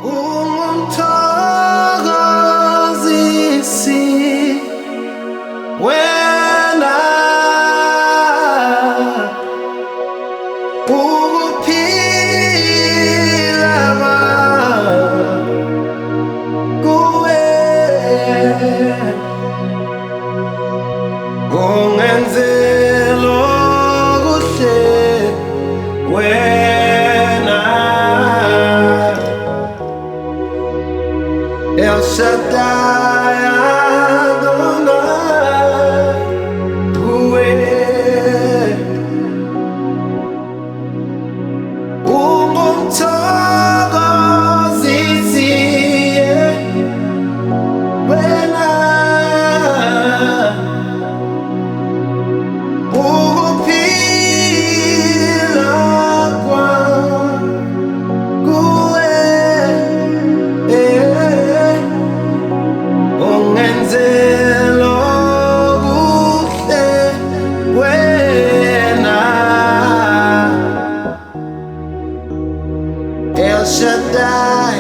ungumthokozisi wena ukuphila kuwe ungenzela okuhle wena El Shaddai Adonai kuwe ungumthokozisi wena ukuphila kuwe ungenzela okuhle wena El Shaddai